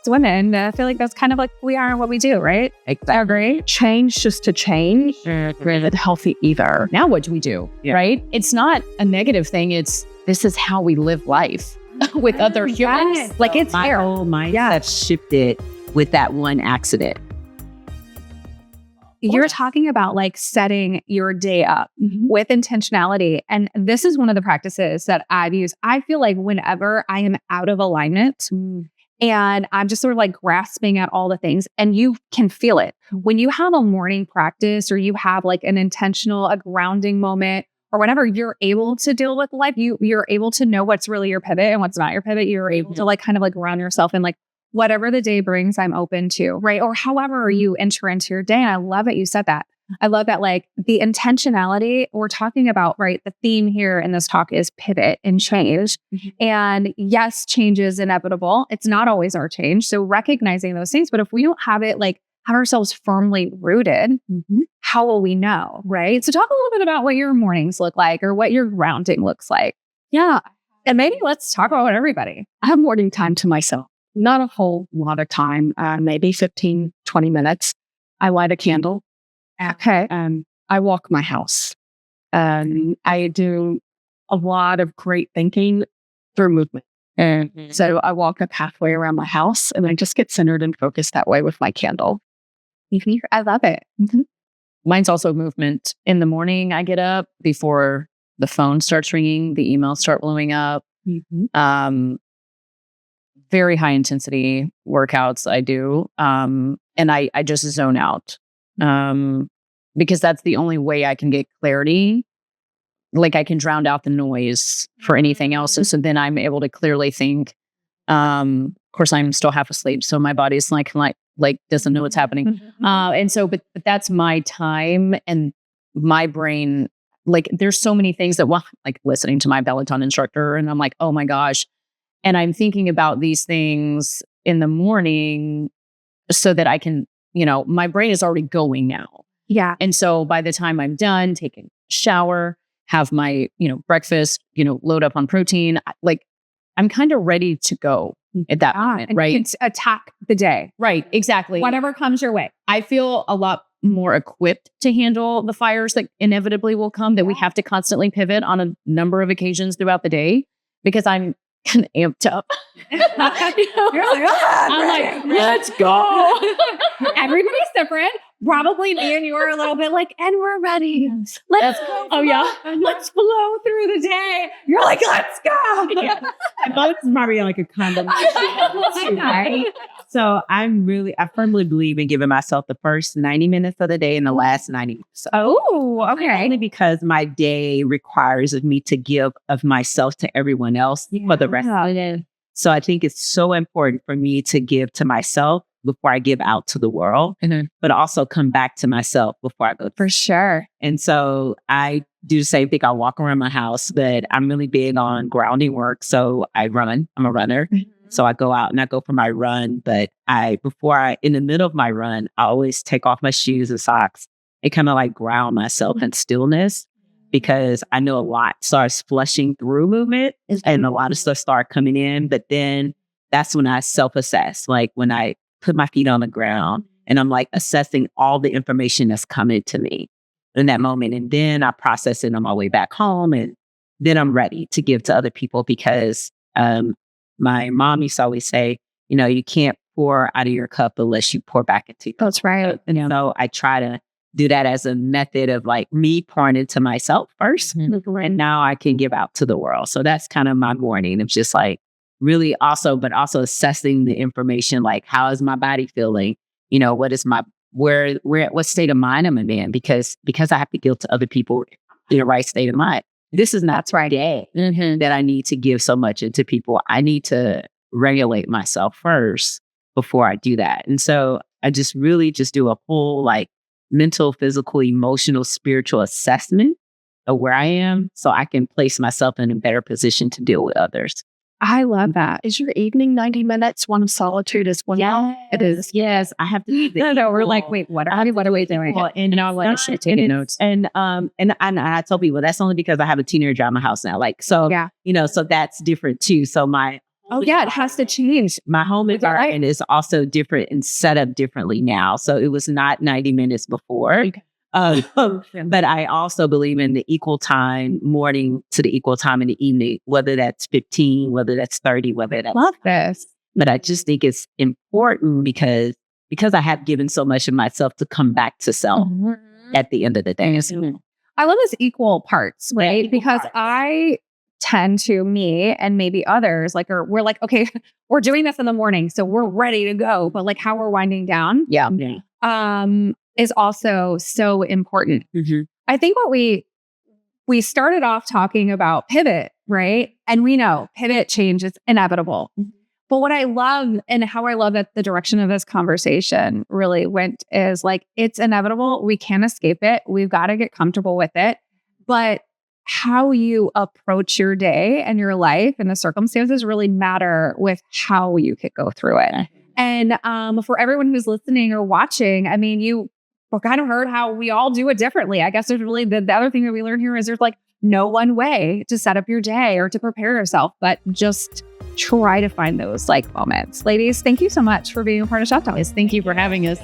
women, I feel like that's kind of like we are and what we do, right? Exactly. I agree. Change just to change isn't healthy either. Now what do we do, right? It's not a negative thing. This is how we live life with other humans. Yes. Like it's My fair. whole mindset shifted with that one accident. You're talking about like setting your day up with intentionality. And this is one of the practices that I've used. I feel like whenever I am out of alignment and I'm just sort of like grasping at all the things, and you can feel it. When you have a morning practice or you have like an intentional, a grounding moment, or whenever you're able to deal with life, you're able to know what's really your pivot and what's not your pivot. You're able to like kind of like ground yourself in like, whatever the day brings, I'm open to, right? Or however you enter into your day. And I love that you said that. I love that, like the intentionality we're talking about, right? The theme here in this talk is pivot and change. And yes, change is inevitable. It's not always our change. So recognizing those things, but if we don't have it, like have ourselves firmly rooted, how will we know, right? So talk a little bit about what your mornings look like or what your grounding looks like. Yeah. And maybe let's talk about everybody. I have morning time to myself. Not a whole lot of time, maybe 15, 20 minutes. I light a candle. Okay. I walk my house. I do a lot of great thinking through movement. And so I walk a pathway around my house and I just get centered and focused that way with my candle. I love it. Mine's also movement. In the morning, I get up before the phone starts ringing, the emails start blowing up. Very high intensity workouts I do. And I just zone out. Because that's the only way I can get clarity. Like I can drown out the noise for anything else. And so then I'm able to clearly think. Of course, I'm still half asleep. So my body's like doesn't know what's happening. And so, but that's my time, and my brain, like there's so many things that, like listening to my Peloton instructor, and I'm like, oh my gosh. And I'm thinking about these things in the morning so that I can, my brain is already going now. Yeah. And so by the time I'm done taking a shower, have my, breakfast, load up on protein, like I'm kind of ready to go at that moment, right? You can attack the day. Right. Exactly. Whatever comes your way. I feel a lot more equipped to handle the fires that inevitably will come, that we have to constantly pivot on a number of occasions throughout the day, because I'm kind of amped up. You're like, I'm like, let's go. Everybody's different. Probably me and you are a little bit like, and we're ready. Let's go. Oh yeah. Let's flow through the day. You're like, let's go. Yeah. I thought it's probably like a combination. So I firmly believe in giving myself the first 90 minutes of the day and the last 90 minutes. Oh, okay. Only because my day requires of me to give of myself to everyone else for the rest of the day. So I think it's so important for me to give to myself before I give out to the world, but also come back to myself before I go. For sure. And so I do the same thing. I walk around my house, but I'm really big on grounding work. So I run. I'm a runner. So I go out and I go for my run. But in the middle of my run, I always take off my shoes and socks and kind of like ground myself in stillness, because I know a lot starts flushing through movement and a lot of stuff start coming in. But then that's when I self-assess, like when I put my feet on the ground and I'm like assessing all the information that's coming to me in that moment. And then I process it on my way back home, and then I'm ready to give to other people, because my mom used to always say, you can't pour out of your cup unless you pour back into your cup. That's right. And so I try to do that as a method of like me pouring into myself first. And now I can give out to the world. So that's kind of my morning. It's just like really also assessing the information, like how is my body feeling? What is what state of mind am I in? Because I have to give to other people in the right state of mind. This is not right day that I need to give so much into people. I need to regulate myself first before I do that. And so I just really just do a full like mental, physical, emotional, spiritual assessment of where I am, so I can place myself in a better position to deal with others. I love that. Is your evening 90 minutes one of solitude as well? Yeah, it is. Yes, I have to. No, we're like, wait, what are we doing? And I'm like, taking notes. And I tell people that's only because I have a teenager at my house now. Like, so, so that's different too. So my Oh yeah, it has to change. My home environment is also different and set up differently now. So it was not 90 minutes before. Okay. But I also believe in the equal time morning to the equal time in the evening, whether that's 15, whether that's 30, whether that's... Love this. But I just think it's important because I have given so much of myself to come back to self at the end of the day. I love this equal parts, right? Yeah, equal because parts. I tend to, me and maybe others, like, we're like, okay, we're doing this in the morning, so we're ready to go. But like how we're winding down, is also so important. I think what we started off talking about pivot, right? And we know pivot change is inevitable. But what I love and how I love that the direction of this conversation really went is like, it's inevitable. We can't escape it. We've got to get comfortable with it. But how you approach your day and your life and the circumstances really matter with how you could go through it. And for everyone who's listening or watching, I mean, you kind of heard how we all do it differently. I guess there's really the other thing that we learn here is there's like no one way to set up your day or to prepare yourself, but just try to find those like moments. Ladies, thank you so much for being a part of Shop Talk. Thank you for having us.